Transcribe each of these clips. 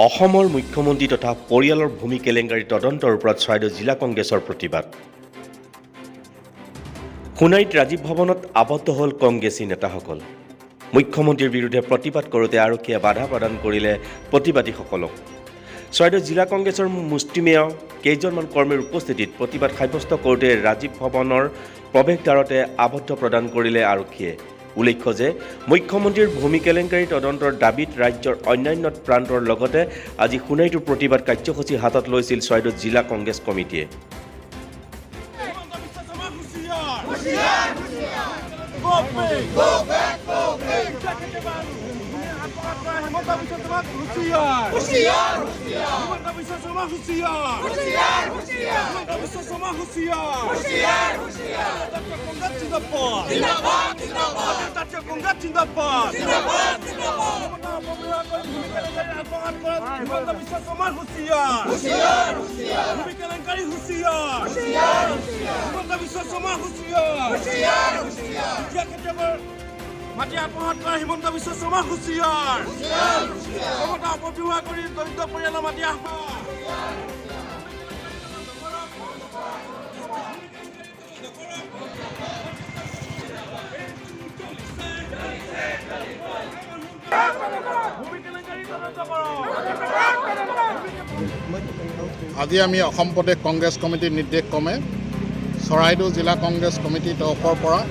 অসমৰ মুখ্যমন্ত্ৰী তথা পৰিয়ালৰ ভূমি কেলেংকাৰী তদন্তৰ ওপৰত চৰাইদেউ জিলা কংগ্ৰেছৰ প্ৰতিবাদ। সোণাৰীত ৰাজীৱ ভৱনত আবদ্ধ হ'ল কংগ্ৰেছী নেতাসকল। মুখ্যমন্ত্ৰীৰ বিৰুদ্ধে প্ৰতিবাদ কৰোঁতে আৰক্ষীয়ে বাধা প্ৰদান কৰিলে প্ৰতিবাদীসকলক। চৰাইদেউ জিলা কংগ্ৰেছৰ মুষ্টিমেয় কেইজনমান কৰ্মীৰ উপস্থিতিত প্ৰতিবাদ সাব্যস্ত কৰোঁতে ৰাজীৱ ভৱনৰ প্ৰৱেশদ্বাৰতে আবদ্ধ প্ৰদান কৰিলে আৰক্ষীয়ে। উল্লেখ্য যে মুখ্যমন্ত্ৰীৰ ভূমি কেলেংকাৰী তদন্তৰ দাবীত ৰাজ্যৰ অন্যান্য প্ৰান্তৰ লগতে আজি সোণাৰীতো প্ৰতিবাদ কাৰ্যসূচী হাতত লৈছিল চৰাইদেউ জিলা কংগ্ৰেছ কমিটিয়ে। মাটি আত্মসাৎ কৰা হিমন্ত বিশ্ব শৰ্মা হুঁচিয়াৰ ক্ষমতা অপব্যৱহাৰ কৰি দৰিদ্ৰ পৰিয়ালৰ মাটি আজি আমি অসম প্ৰদেশ কংগ্ৰেছ কমিটিৰ নিৰ্দেশ ক্ৰমে চৰাইদেউ জিলা কংগ্ৰেছ কমিটিৰ তৰফৰ পৰা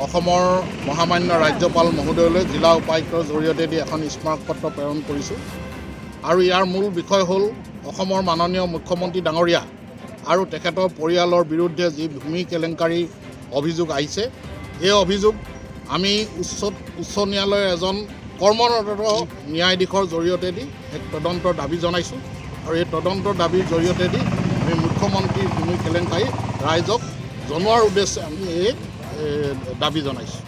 অসমৰ মহামান্য ৰাজ্যপাল মহোদয়লৈ জিলা উপায়ুক্তৰ জৰিয়তে এখন স্মাৰকপত্ৰ প্ৰেৰণ কৰিছোঁ। আৰু ইয়াৰ মূল বিষয় হ'ল অসমৰ মাননীয় মুখ্যমন্ত্ৰী ডাঙৰীয়া আৰু তেখেতৰ পৰিয়ালৰ বিৰুদ্ধে যি ভূমি কেলেংকাৰী অভিযোগ আহিছে, এই অভিযোগ আমি উচ্চ ন্যায়ালয়ৰ এজন কৰ্মৰত ন্যায়াধীশৰ জৰিয়তে এক তদন্তৰ দাবী জনাইছোঁ। আৰু এই তদন্তৰ দাবীৰ জৰিয়তে আমি মুখ্যমন্ত্ৰীৰ ভূমি কেলেংকাৰী ৰাইজক জনোৱাৰ উদ্দেশ্যে আমি এই দাবী জনাইছোঁ।